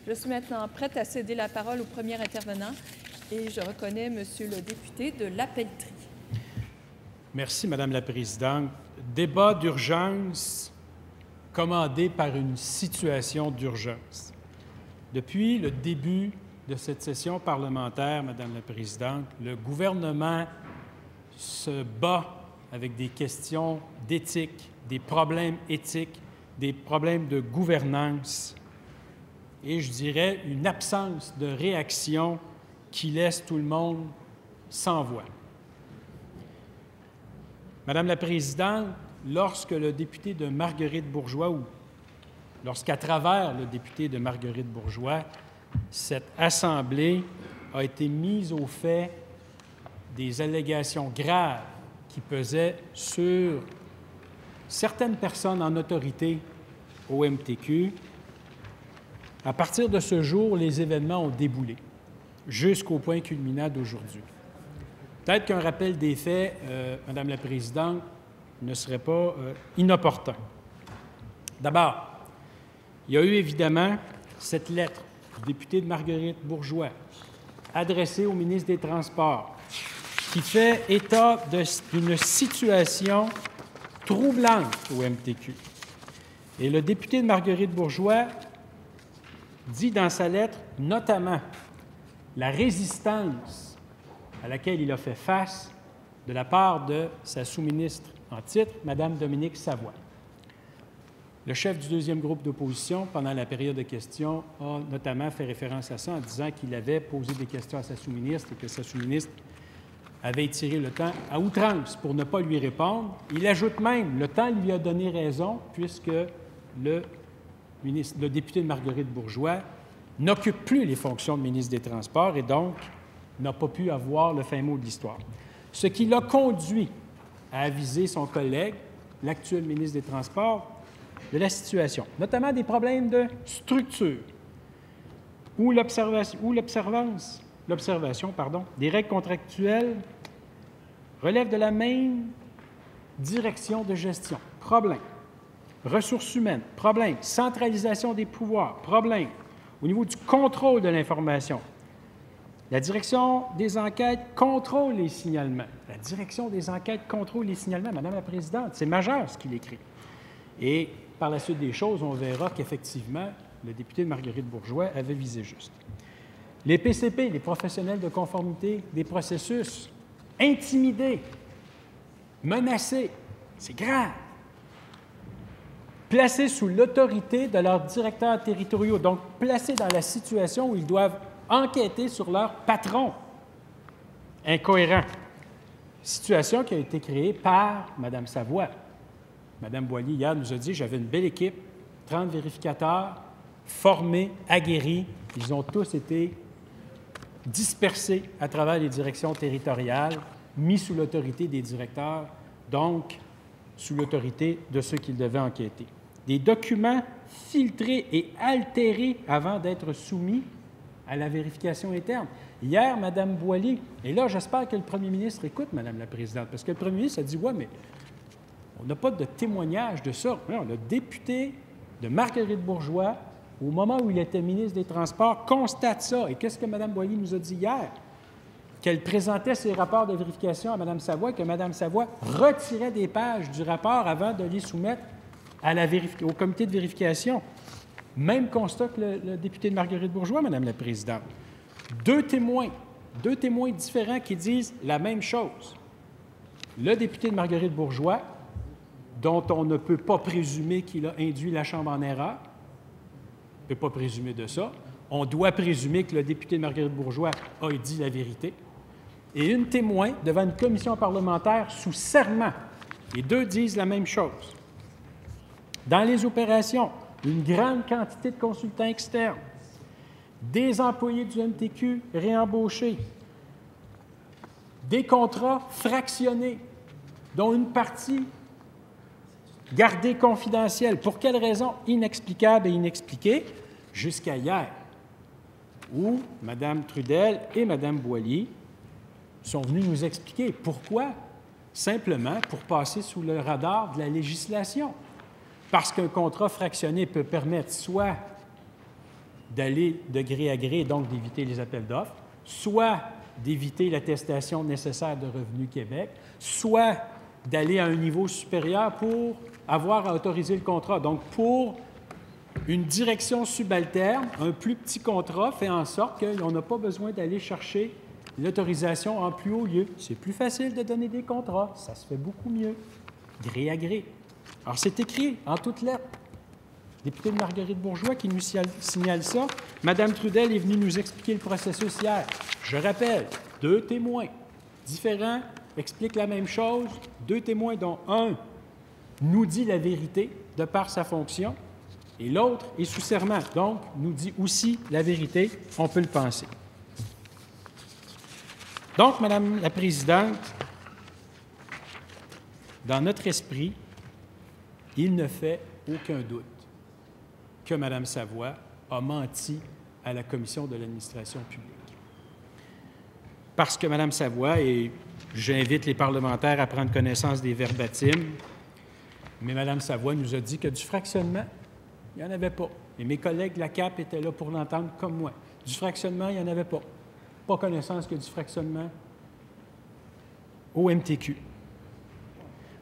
Je suis maintenant prête à céder la parole au premier intervenant et je reconnais Monsieur le député de La Pelletrie. Merci, Madame la Présidente. Débat d'urgence commandé par une situation d'urgence. Depuis le début de cette session parlementaire, Madame la Présidente, le gouvernement se bat avec des questions d'éthique, des problèmes éthiques, des problèmes de gouvernance et, je dirais, une absence de réaction qui laisse tout le monde sans voix. Madame la Présidente, lorsque le député de Marguerite-Bourgeoys, ou lorsqu'à travers le député de Marguerite-Bourgeoys, cette Assemblée a été mise au fait des allégations graves qui pesaient sur certaines personnes en autorité au MTQ, à partir de ce jour, les événements ont déboulé jusqu'au point culminant d'aujourd'hui. Peut-être qu'un rappel des faits, Madame la Présidente, ne serait pas inopportun. D'abord, il y a eu évidemment cette lettre du député de Marguerite-Bourgeoys adressée au ministre des Transports qui fait état d'une situation troublante au MTQ. Et le député de Marguerite-Bourgeoys dit dans sa lettre notamment la résistance à laquelle il a fait face de la part de sa sous-ministre en titre, Mme Dominique Savoie. Le chef du deuxième groupe d'opposition, pendant la période de questions, a notamment fait référence à ça en disant qu'il avait posé des questions à sa sous-ministre et que sa sous-ministre avait étiré le temps à outrance pour ne pas lui répondre. Il ajoute même, le temps lui a donné raison, puisque le député de Marguerite-Bourgeoys n'occupe plus les fonctions de ministre des Transports et donc n'a pas pu avoir le fin mot de l'histoire. Ce qui l'a conduit à aviser son collègue, l'actuel ministre des Transports, de la situation, notamment des problèmes de structure ou l'observation des règles contractuelles relève de la même direction de gestion. Problème. Ressources humaines. Problème. Centralisation des pouvoirs. Problème. Au niveau du contrôle de l'information. La direction des enquêtes contrôle les signalements. La direction des enquêtes contrôle les signalements. Madame la Présidente, c'est majeur ce qu'il écrit. Et par la suite des choses, on verra qu'effectivement, le député de Marguerite-Bourgeoys avait visé juste. Les PCP, les professionnels de conformité des processus, intimidés, menacés, c'est grave. Placés sous l'autorité de leurs directeurs territoriaux, donc placés dans la situation où ils doivent enquêter sur leur patron. Incohérent. Situation qui a été créée par Mme Savoie. Mme Boily, hier, nous a dit « J'avais une belle équipe, 30 vérificateurs, formés, aguerris. Ils ont tous été dispersés à travers les directions territoriales, mis sous l'autorité des directeurs, donc sous l'autorité de ceux qui devaient enquêter. Des documents filtrés et altérés avant d'être soumis à la vérification interne. » Hier, Mme Boily, et là, j'espère que le premier ministre écoute, Madame la Présidente, parce que le premier ministre a dit « Ouais, mais on n'a pas de témoignage de ça. » Non, le député de Marguerite-Bourgeoys, au moment où il était ministre des Transports, constate ça. Et qu'est-ce que Mme Boily nous a dit hier? Qu'elle présentait ses rapports de vérification à Mme Savoie et que Mme Savoie retirait des pages du rapport avant de les soumettre à au comité de vérification. Même constat que le député de Marguerite-Bourgeoys, Mme la Présidente. Deux témoins différents qui disent la même chose. Le député de Marguerite-Bourgeoys, dont on ne peut pas présumer qu'il a induit la Chambre en erreur, on ne peut pas présumer de ça. On doit présumer que le député de Marguerite-Bourgeoys a dit la vérité. Et une témoin devant une commission parlementaire sous serment. Les deux disent la même chose. Dans les opérations, une grande quantité de consultants externes, des employés du MTQ réembauchés, des contrats fractionnés, dont une partie gardée confidentielle. Pour quelles raisons? Inexplicables et inexpliquées, jusqu'à hier, où Mme Trudel et Mme Boily sont venues nous expliquer pourquoi. Simplement pour passer sous le radar de la législation. Parce qu'un contrat fractionné peut permettre soit d'aller de gré à gré et donc d'éviter les appels d'offres, soit d'éviter l'attestation nécessaire de Revenu Québec, soit d'aller à un niveau supérieur pour avoir à autoriser le contrat. Donc, pour une direction subalterne, un plus petit contrat fait en sorte qu'on n'a pas besoin d'aller chercher l'autorisation en plus haut lieu. C'est plus facile de donner des contrats. Ça se fait beaucoup mieux, gré à gré. Alors, c'est écrit en toutes lettres. Député Marguerite Bourgeois qui nous signale ça. Mme Trudel est venue nous expliquer le processus hier. Je rappelle, 2 témoins différents expliquent la même chose. 2 témoins dont un nous dit la vérité de par sa fonction et l'autre est sous serment, donc nous dit aussi la vérité, on peut le penser. Donc, Madame la Présidente, dans notre esprit, il ne fait aucun doute que Mme Savoie a menti à la Commission de l'administration publique. Parce que Mme Savoie, et j'invite les parlementaires à prendre connaissance des verbatims, mais Mme Savoie nous a dit que du fractionnement, il n'y en avait pas. Et mes collègues de la CAP étaient là pour l'entendre comme moi. Du fractionnement, il n'y en avait pas. Pas connaissance que du fractionnement au MTQ.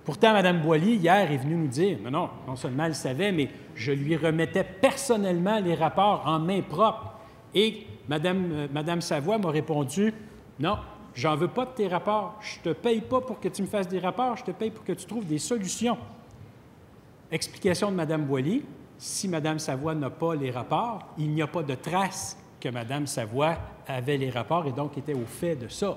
Pourtant, Mme Boily, hier, est venue nous dire, non seulement elle savait, mais je lui remettais personnellement les rapports en main propre. Et Mme Savoie m'a répondu, non, j'en veux pas de tes rapports. Je ne te paye pas pour que tu me fasses des rapports, je te paye pour que tu trouves des solutions. Explication de Mme Boily, si Mme Savoie n'a pas les rapports, il n'y a pas de trace que Mme Savoie avait les rapports et donc était au fait de ça.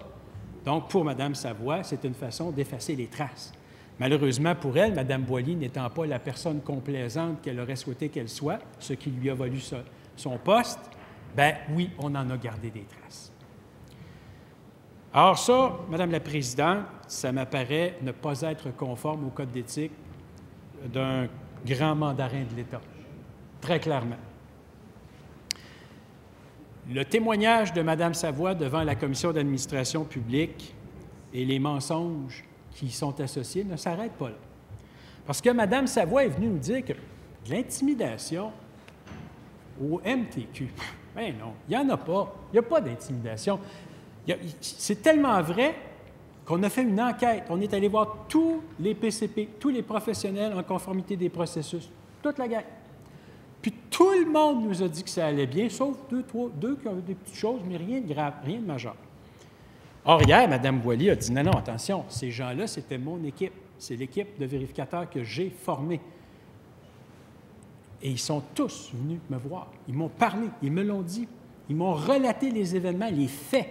Donc, pour Mme Savoie, c'est une façon d'effacer les traces. Malheureusement pour elle, Mme Boily n'étant pas la personne complaisante qu'elle aurait souhaité qu'elle soit, ce qui lui a valu son poste, bien oui, on en a gardé des traces. Alors ça, Madame la Présidente, ça m'apparaît ne pas être conforme au Code d'éthique d'un grand mandarin de l'État, très clairement. Le témoignage de Mme Savoie devant la Commission d'administration publique et les mensonges qui y sont associés ne s'arrêtent pas là. Parce que Mme Savoie est venue nous dire que de l'intimidation au MTQ, bien non, il n'y en a pas. Il n'y a pas d'intimidation. C'est tellement vrai qu'on a fait une enquête. On est allé voir tous les PCP, tous les professionnels en conformité des processus, toute la gang. Puis tout le monde nous a dit que ça allait bien, sauf deux qui ont eu des petites choses, mais rien de grave, rien de majeur. Or, hier, Mme Boily a dit, non, attention, ces gens-là, c'était mon équipe. C'est l'équipe de vérificateurs que j'ai formée. Et ils sont tous venus me voir. Ils m'ont parlé, ils me l'ont dit. Ils m'ont relaté les événements, les faits.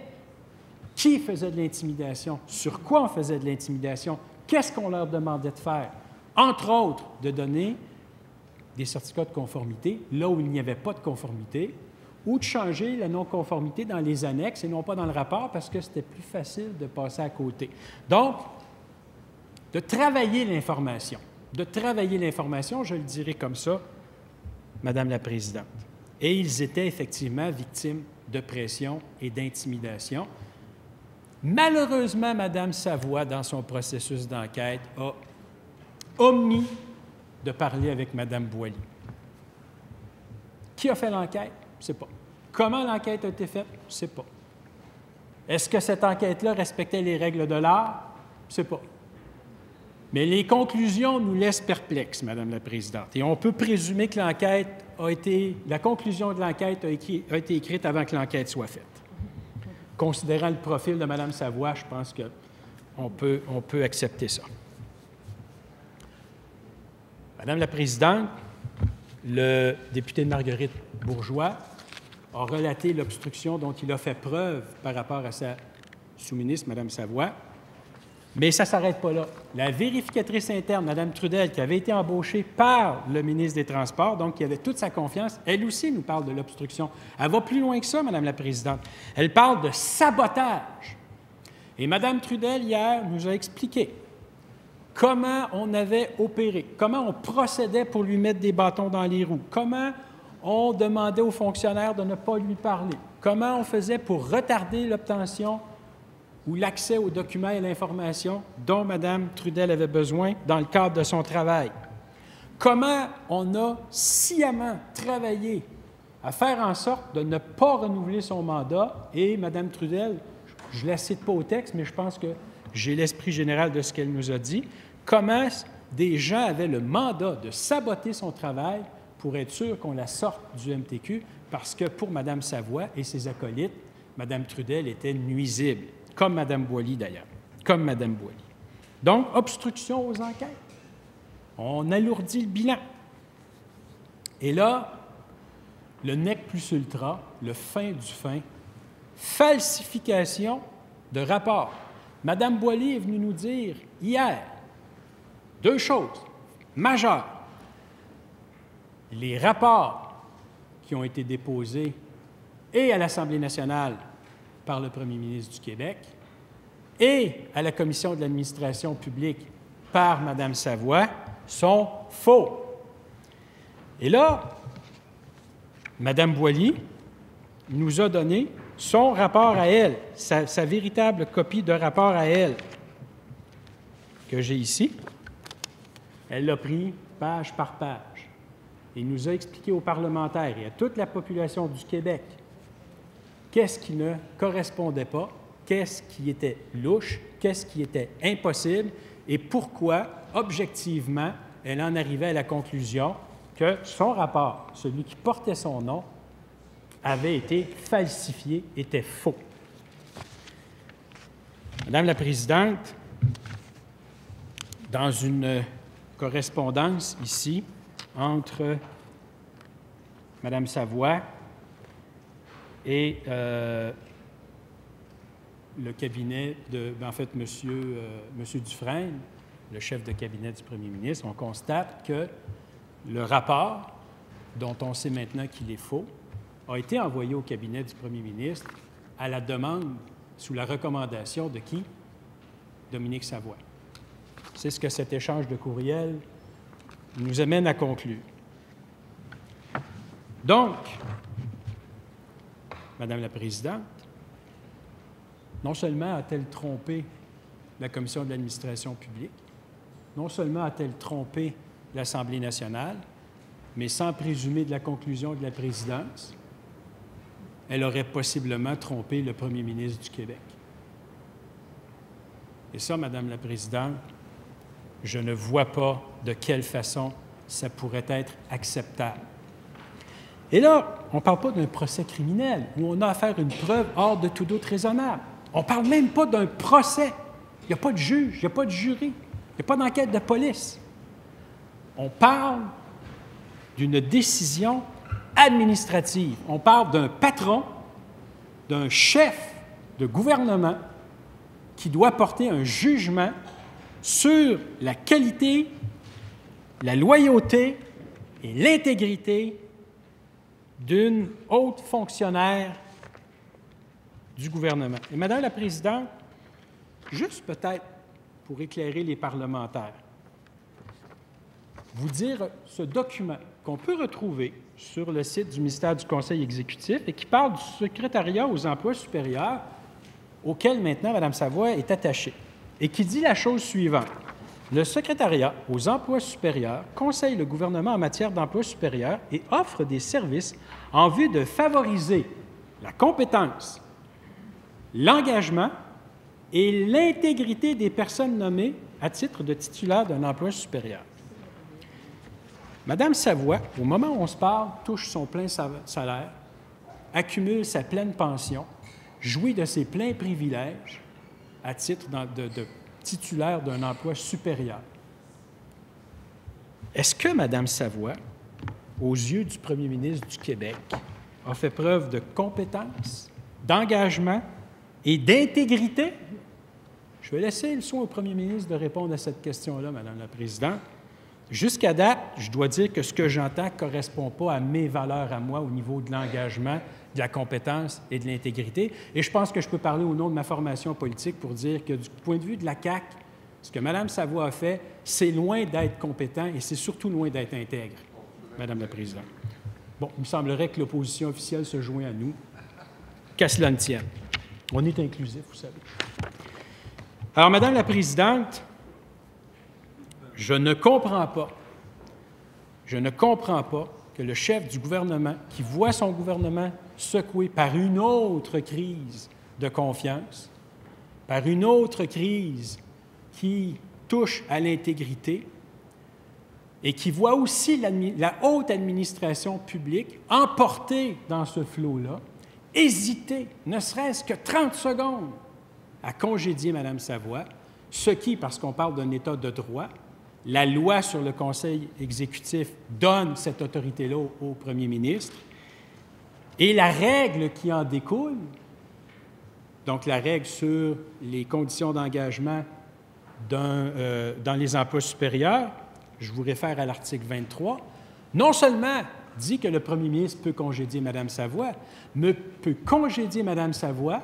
Qui faisait de l'intimidation? Sur quoi on faisait de l'intimidation? Qu'est-ce qu'on leur demandait de faire? Entre autres, de donner des certificats de conformité, là où il n'y avait pas de conformité, ou de changer la non-conformité dans les annexes et non pas dans le rapport parce que c'était plus facile de passer à côté. Donc, de travailler l'information. De travailler l'information, je le dirais comme ça, Madame la Présidente. Et ils étaient effectivement victimes de pression et d'intimidation. Malheureusement, Mme Savoie, dans son processus d'enquête, a omis de parler avec Mme Boily. Qui a fait l'enquête? Je ne sais pas. Comment l'enquête a été faite? Je ne sais pas. Est-ce que cette enquête-là respectait les règles de l'art? Je ne sais pas. Mais les conclusions nous laissent perplexes, Madame la Présidente. Et on peut présumer que la conclusion de l'enquête a été écrite avant que l'enquête soit faite. Considérant le profil de Mme Savoie, je pense qu'on peut accepter ça. Madame la Présidente, le député de Marguerite Bourgeois a relaté l'obstruction dont il a fait preuve par rapport à sa sous-ministre, Mme Savoie. Mais ça ne s'arrête pas là. La vérificatrice interne, Mme Trudel, qui avait été embauchée par le ministre des Transports, donc qui avait toute sa confiance, elle aussi nous parle de l'obstruction. Elle va plus loin que ça, Madame la Présidente. Elle parle de sabotage. Et Mme Trudel, hier, nous a expliqué comment on avait opéré, comment on procédait pour lui mettre des bâtons dans les roues, comment on demandait aux fonctionnaires de ne pas lui parler, comment on faisait pour retarder l'obtention ou l'accès aux documents et l'information dont Mme Trudel avait besoin dans le cadre de son travail. Comment on a sciemment travaillé à faire en sorte de ne pas renouveler son mandat. Et Mme Trudel, je ne la cite pas au texte, mais je pense que j'ai l'esprit général de ce qu'elle nous a dit, comment des gens avaient le mandat de saboter son travail pour être sûr qu'on la sorte du MTQ, parce que pour Mme Savoie et ses acolytes, Mme Trudel était nuisible, comme Mme Boily d'ailleurs, comme Mme Boily. Donc, obstruction aux enquêtes. On alourdit le bilan. Et là, le nec plus ultra, le fin du fin, falsification de rapports. Mme Boily est venue nous dire hier deux choses majeures. Les rapports qui ont été déposés et à l'Assemblée nationale par le premier ministre du Québec et à la Commission de l'administration publique par Mme Savoie sont faux. Et là, Mme Boily nous a donné son rapport à elle, sa véritable copie de rapport à elle, que j'ai ici. Elle l'a pris page par page et nous a expliqué aux parlementaires et à toute la population du Québec qu'est-ce qui ne correspondait pas, qu'est-ce qui était louche, qu'est-ce qui était impossible et pourquoi, objectivement, elle en arrivait à la conclusion que son rapport, celui qui portait son nom, avait été falsifié, était faux. Madame la Présidente, dans une correspondance ici entre Mme Savoie et le cabinet de, en fait, M. Dufresne, le chef de cabinet du premier ministre, on constate que le rapport, dont on sait maintenant qu'il est faux, a été envoyé au cabinet du premier ministre à la demande, sous la recommandation de qui? Dominique Savoie. C'est ce que cet échange de courriel nous amène à conclure. Donc, Madame la Présidente, non seulement a-t-elle trompé la Commission de l'administration publique, non seulement a-t-elle trompé l'Assemblée nationale, mais sans présumer de la conclusion de la présidence, elle aurait possiblement trompé le premier ministre du Québec. Et ça, Madame la Présidente, je ne vois pas de quelle façon ça pourrait être acceptable. Et là, on ne parle pas d'un procès criminel où on a à faire une preuve hors de tout doute raisonnable. On ne parle même pas d'un procès. Il n'y a pas de juge, il n'y a pas de jury, il n'y a pas d'enquête de police. On parle d'une décision administrative. On parle d'un patron, d'un chef de gouvernement qui doit porter un jugement sur la qualité, la loyauté et l'intégrité d'une haute fonctionnaire du gouvernement. Et Madame la Présidente, juste peut-être pour éclairer les parlementaires, vous dire ce document qu'on peut retrouver sur le site du ministère du Conseil exécutif et qui parle du secrétariat aux emplois supérieurs auquel maintenant Mme Savoie est attachée et qui dit la chose suivante. Le secrétariat aux emplois supérieurs conseille le gouvernement en matière d'emploi supérieur et offre des services en vue de favoriser la compétence, l'engagement et l'intégrité des personnes nommées à titre de titulaire d'un emploi supérieur. Mme Savoie, au moment où on se parle, touche son plein salaire, accumule sa pleine pension, jouit de ses pleins privilèges à titre de titulaire d'un emploi supérieur. Est-ce que Mme Savoie, aux yeux du premier ministre du Québec, a fait preuve de compétence, d'engagement et d'intégrité? Je vais laisser le soin au premier ministre de répondre à cette question-là, Madame la Présidente. Jusqu'à date, je dois dire que ce que j'entends ne correspond pas à mes valeurs à moi au niveau de l'engagement, de la compétence et de l'intégrité. Et je pense que je peux parler au nom de ma formation politique pour dire que du point de vue de la CAQ, ce que Mme Savoie a fait, c'est loin d'être compétent et c'est surtout loin d'être intègre, Madame la Présidente. Bon, il me semblerait que l'opposition officielle se joint à nous, qu'à cela ne tienne. On est inclusif, vous savez. Alors, Madame la Présidente, je ne comprends pas que le chef du gouvernement, qui voit son gouvernement secoué par une autre crise de confiance, par une autre crise qui touche à l'intégrité et qui voit aussi la haute administration publique emportée dans ce flot-là, hésiter, ne serait-ce que 30 secondes, à congédier Mme Savoie, ce qui, parce qu'on parle d'un État de droit, la loi sur le Conseil exécutif donne cette autorité-là au premier ministre, et la règle qui en découle, donc la règle sur les conditions d'engagement dans les emplois supérieurs, je vous réfère à l'article 23, non seulement dit que le premier ministre peut congédier Mme Savoie, mais peut congédier Mme Savoie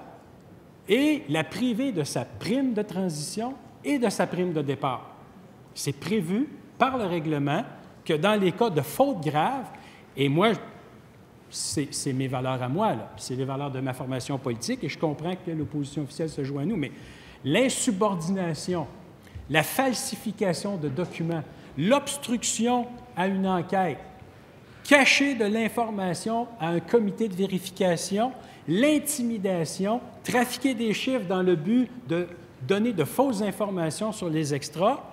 et la priver de sa prime de transition et de sa prime de départ. C'est prévu par le règlement que dans les cas de faute grave, et moi, c'est mes valeurs à moi, c'est les valeurs de ma formation politique, et je comprends que l'opposition officielle se joint à nous, mais l'insubordination, la falsification de documents, l'obstruction à une enquête, cacher de l'information à un comité de vérification, l'intimidation, trafiquer des chiffres dans le but de donner de fausses informations sur les extras,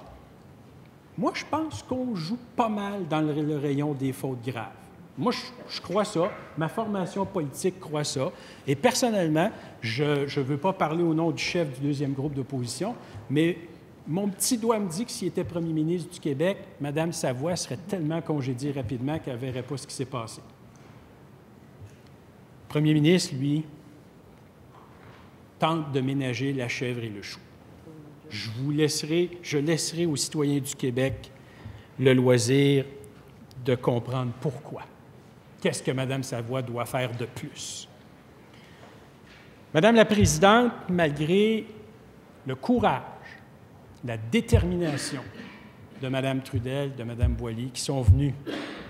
moi, je pense qu'on joue pas mal dans le rayon des fautes graves. Moi, je crois ça. Ma formation politique croit ça. Et personnellement, je ne veux pas parler au nom du chef du deuxième groupe d'opposition, mais mon petit doigt me dit que s'il était premier ministre du Québec, Mme Savoie serait tellement congédiée rapidement qu'elle ne verrait pas ce qui s'est passé. Le premier ministre, lui, tente de ménager la chèvre et le chou. Je laisserai aux citoyens du Québec le loisir de comprendre pourquoi. Qu'est-ce que Mme Savoie doit faire de plus? Madame la Présidente, malgré le courage, la détermination de Mme Trudel, de Mme Boily, qui sont venus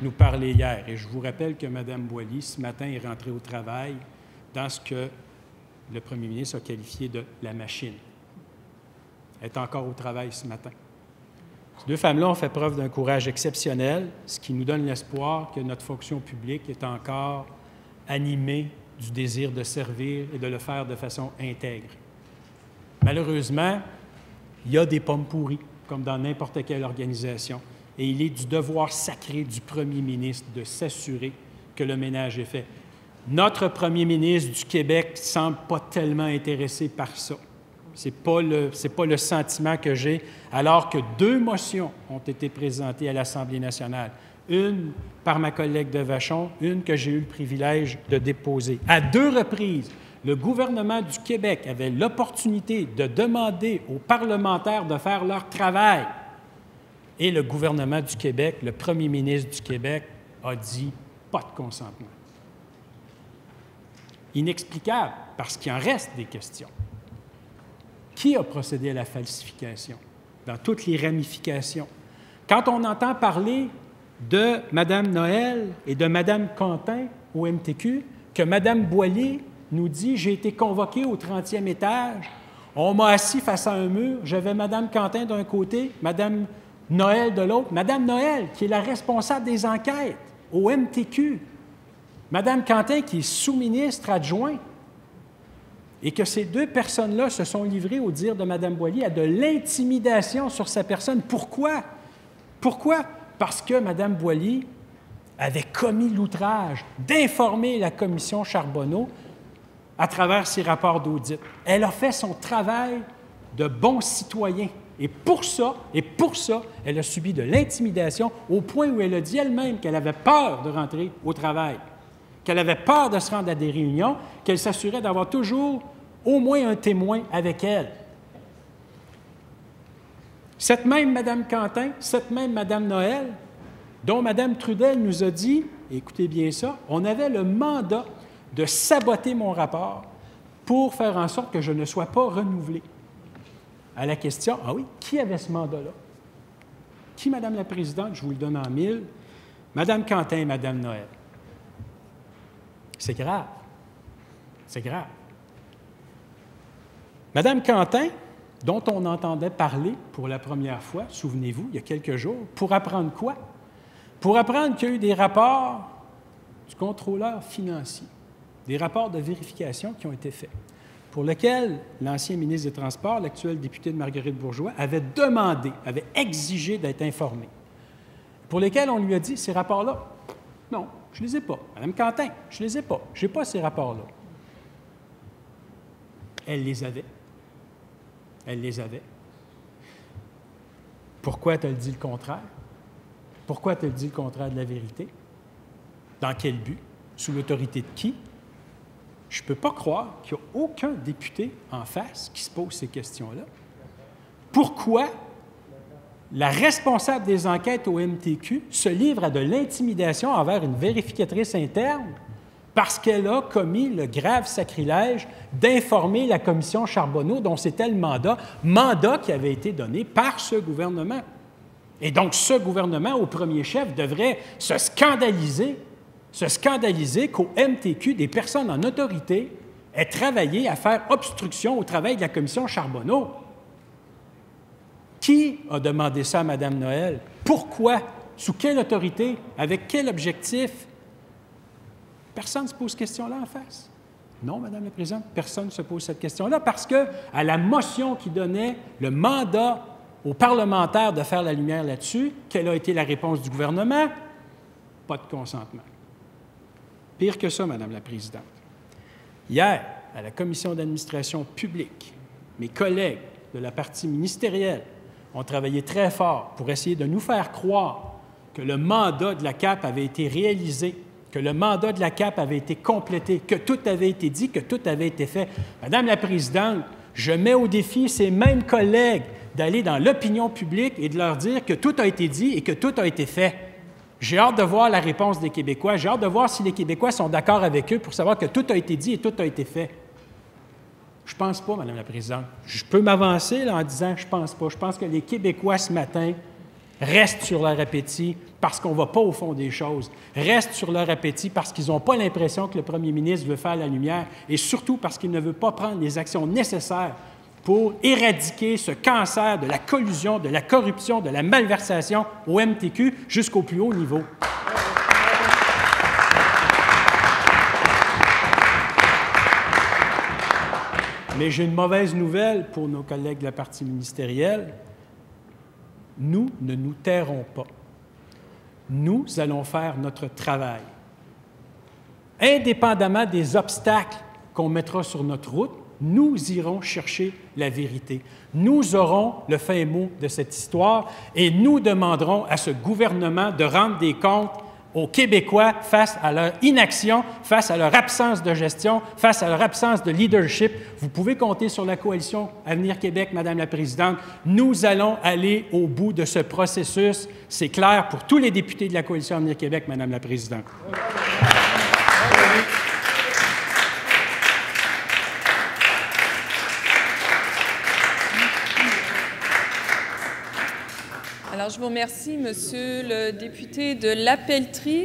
nous parler hier, et je vous rappelle que Mme Boily, ce matin, est rentrée au travail dans ce que le premier ministre a qualifié de la machine. Elle est encore au travail ce matin. Ces deux femmes-là ont fait preuve d'un courage exceptionnel, ce qui nous donne l'espoir que notre fonction publique est encore animée du désir de servir et de le faire de façon intègre. Malheureusement, il y a des pommes pourries, comme dans n'importe quelle organisation, et il est du devoir sacré du premier ministre de s'assurer que le ménage est fait. Notre premier ministre du Québec ne semble pas tellement intéressé par ça. Ce n'est pas le sentiment que j'ai, alors que 2 motions ont été présentées à l'Assemblée nationale. Une par ma collègue de Vachon, une que j'ai eu le privilège de déposer. À 2 reprises, le gouvernement du Québec avait l'opportunité de demander aux parlementaires de faire leur travail. Et le gouvernement du Québec, le premier ministre du Québec, a dit « pas de consentement ». Inexplicable, parce qu'il en reste des questions. Qui a procédé à la falsification dans toutes les ramifications? Quand on entend parler de Mme Noël et de Mme Quentin au MTQ, que Mme Boily nous dit « J'ai été convoqué au 30e étage, on m'a assis face à un mur, j'avais Mme Quentin d'un côté, Mme Noël de l'autre. » Mme Noël, qui est la responsable des enquêtes au MTQ. Mme Quentin, qui est sous-ministre adjoint. Et que ces 2 personnes-là se sont livrées, au dire de Mme Boily, à de l'intimidation sur sa personne. Pourquoi? Pourquoi? Parce que Mme Boily avait commis l'outrage d'informer la commission Charbonneau à travers ses rapports d'audit. Elle a fait son travail de bon citoyen. Et pour ça, elle a subi de l'intimidation au point où elle a dit elle-même qu'elle avait peur de rentrer au travail, qu'elle avait peur de se rendre à des réunions, qu'elle s'assurait d'avoir toujours au moins un témoin avec elle. Cette même Mme Quentin, cette même Mme Noël, dont Mme Trudel nous a dit, écoutez bien ça, on avait le mandat de saboter mon rapport pour faire en sorte que je ne sois pas renouvelé. À la question, ah oui, qui avait ce mandat-là? Qui, Madame la Présidente? Je vous le donne en 1000. Mme Quentin et Mme Noël. C'est grave. C'est grave. Mme Quentin, dont on entendait parler pour la première fois, souvenez-vous, il y a quelques jours, pour apprendre quoi? pour apprendre qu'il y a eu des rapports du contrôleur financier, des rapports de vérification qui ont été faits, pour lesquels l'ancien ministre des Transports, l'actuel député de Marguerite-Bourgeois, avait demandé, avait exigé d'être informé, pour lesquels on lui a dit, ces rapports-là, non, je ne les ai pas. Madame Quentin, je ne les ai pas. Je n'ai pas ces rapports-là. Elle les avait. Elle les avait. Pourquoi a-t-elle dit le contraire? Pourquoi a-t-elle dit le contraire de la vérité? Dans quel but? Sous l'autorité de qui? Je ne peux pas croire qu'il n'y a aucun député en face qui se pose ces questions-là. Pourquoi la responsable des enquêtes au MTQ se livre à de l'intimidation envers une vérificatrice interne parce qu'elle a commis le grave sacrilège d'informer la commission Charbonneau dont c'était le mandat qui avait été donné par ce gouvernement. Et donc, ce gouvernement, au premier chef, devrait se scandaliser qu'au MTQ, des personnes en autorité aient travaillé à faire obstruction au travail de la commission Charbonneau. Qui a demandé ça à Mme Noël? Pourquoi? Sous quelle autorité? Avec quel objectif? Personne ne se pose cette question-là en face. Non, Madame la Présidente, personne ne se pose cette question-là parce qu'à la motion qui donnait le mandat aux parlementaires de faire la lumière là-dessus, quelle a été la réponse du gouvernement? Pas de consentement. Pire que ça, Madame la Présidente. Hier, à la Commission d'administration publique, mes collègues de la partie ministérielle ont travaillé très fort pour essayer de nous faire croire que le mandat de la CAP avait été réalisé, que le mandat de la CAP avait été complété, que tout avait été dit, que tout avait été fait. Madame la Présidente, je mets au défi ces mêmes collègues d'aller dans l'opinion publique et de leur dire que tout a été dit et que tout a été fait. J'ai hâte de voir la réponse des Québécois. J'ai hâte de voir si les Québécois sont d'accord avec eux pour savoir que tout a été dit et tout a été fait. Je ne pense pas, Madame la Présidente. Je peux m'avancer là, en disant « je ne pense pas ». Je pense que les Québécois, ce matin, restent sur leur appétit parce qu'on ne va pas au fond des choses, restent sur leur appétit parce qu'ils n'ont pas l'impression que le premier ministre veut faire la lumière et surtout parce qu'il ne veut pas prendre les actions nécessaires pour éradiquer ce cancer de la collusion, de la corruption, de la malversation au MTQ jusqu'au plus haut niveau. Mais j'ai une mauvaise nouvelle pour nos collègues de la partie ministérielle. Nous ne nous tairons pas. Nous allons faire notre travail. Indépendamment des obstacles qu'on mettra sur notre route, nous irons chercher la vérité. Nous aurons le fin mot de cette histoire et nous demanderons à ce gouvernement de rendre des comptes aux Québécois face à leur inaction, face à leur absence de gestion, face à leur absence de leadership. Vous pouvez compter sur la coalition Avenir Québec, Madame la Présidente. Nous allons aller au bout de ce processus. C'est clair pour tous les députés de la coalition Avenir Québec, Madame la Présidente. Alors, je vous remercie, Monsieur le député de La Pelletrie.